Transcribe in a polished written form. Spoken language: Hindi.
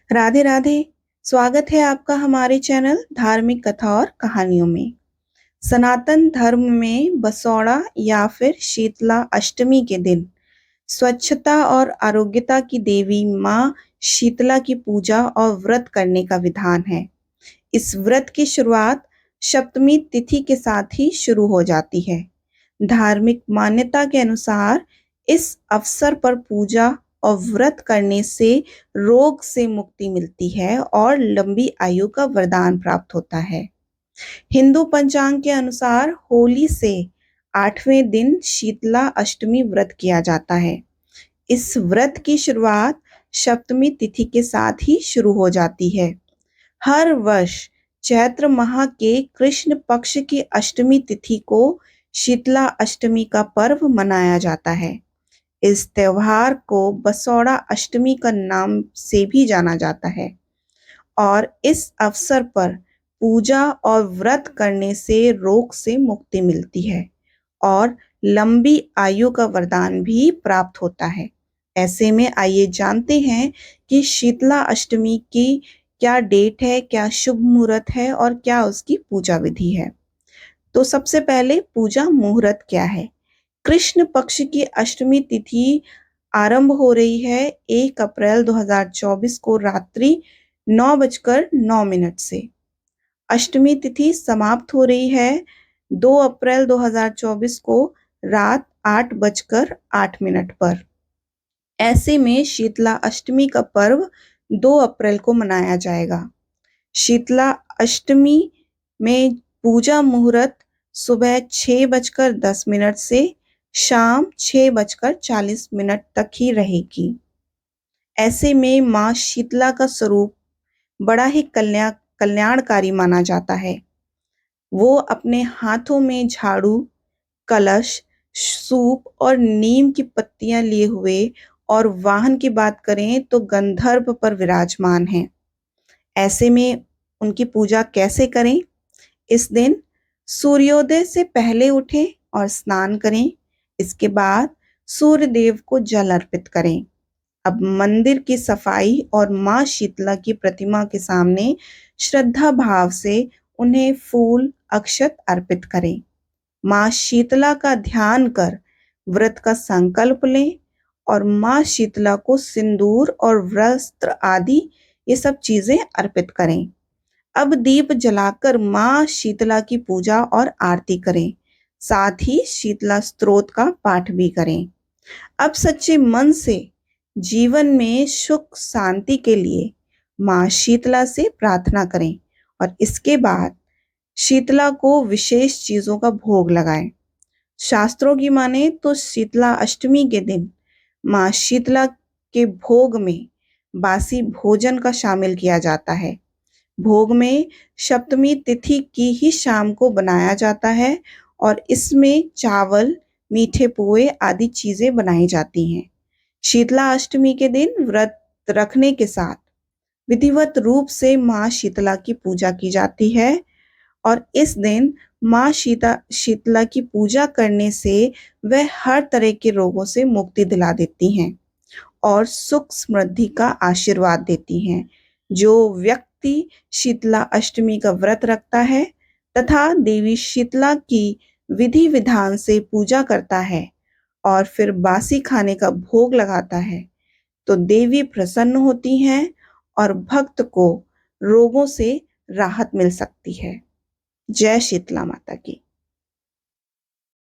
राधे राधे। स्वागत है आपका हमारे चैनल धार्मिक कथा और कहानियों में। सनातन धर्म में बसौड़ा या फिर शीतला अष्टमी के दिन स्वच्छता और आरोग्यता की देवी माँ शीतला की पूजा और व्रत करने का विधान है। इस व्रत की शुरुआत सप्तमी तिथि के साथ ही शुरू हो जाती है। धार्मिक मान्यता के अनुसार इस अवसर पर पूजा और व्रत करने से रोग से मुक्ति मिलती है और लंबी आयु का वरदान प्राप्त होता है। हिंदू पंचांग के अनुसार होली से 8वें दिन शीतला अष्टमी व्रत किया जाता है। इस व्रत की शुरुआत सप्तमी तिथि के साथ ही शुरू हो जाती है। हर वर्ष चैत्र माह के कृष्ण पक्ष की अष्टमी तिथि को शीतला अष्टमी का पर्व मनाया जाता है। इस त्योहार को बसौड़ा अष्टमी का नाम से भी जाना जाता है और इस अवसर पर पूजा और व्रत करने से रोग से मुक्ति मिलती है और लंबी आयु का वरदान भी प्राप्त होता है। ऐसे में आइए जानते हैं कि शीतला अष्टमी की क्या डेट है, क्या शुभ मुहूर्त है और क्या उसकी पूजा विधि है। तो सबसे पहले पूजा मुहूर्त क्या है। कृष्ण पक्ष की अष्टमी तिथि आरंभ हो रही है 1 अप्रैल 2024 को रात्रि 9:09 से। अष्टमी तिथि समाप्त हो रही है 2 अप्रैल 2024 को रात 8:08 पर। ऐसे में शीतला अष्टमी का पर्व 2 अप्रैल को मनाया जाएगा। शीतला अष्टमी में पूजा मुहूर्त सुबह 6:10 से शाम 6:40 तक ही रहेगी। ऐसे में माँ शीतला का स्वरूप बड़ा ही कल्याणकारी माना जाता है। वो अपने हाथों में झाड़ू, कलश, सूप और नीम की पत्तियां लिए हुए और वाहन की बात करें तो गंधर्व पर विराजमान हैं। ऐसे में उनकी पूजा कैसे करें? इस दिन सूर्योदय से पहले उठें और स्नान करें। इसके बाद सूर्य देव को जल अर्पित करें। अब मंदिर की सफाई और माँ शीतला की प्रतिमा के सामने श्रद्धा भाव से उन्हें फूल, अक्षत अर्पित करें। माँ शीतला का ध्यान कर व्रत का संकल्प लें और माँ शीतला को सिंदूर और वस्त्र आदि ये सब चीजें अर्पित करें। अब दीप जलाकर माँ शीतला की पूजा और आरती करें। साथ ही शीतला स्तोत्र का पाठ भी करें। अब सच्चे मन से जीवन में सुख शांति के लिए माँ शीतला से प्रार्थना करें और इसके बाद शीतला को विशेष चीजों का भोग लगाएं। शास्त्रों की माने तो शीतला अष्टमी के दिन माँ शीतला के भोग में बासी भोजन का शामिल किया जाता है। भोग में सप्तमी तिथि की ही शाम को बनाया जाता है और इसमें चावल, मीठे पोहे आदि चीजें बनाई जाती हैं। शीतला अष्टमी के दिन व्रत रखने के साथ विधिवत रूप से माँ शीतला की पूजा की जाती है और इस दिन माँ शीतला की पूजा करने से वह हर तरह के रोगों से मुक्ति दिला देती हैं और सुख समृद्धि का आशीर्वाद देती हैं। जो व्यक्ति शीतला अष्टमी का व्रत रखता है तथा देवी शीतला की विधि विधान से पूजा करता है और फिर बासी खाने का भोग लगाता है तो देवी प्रसन्न होती हैं और भक्त को रोगों से राहत मिल सकती है। जय शीतला माता की।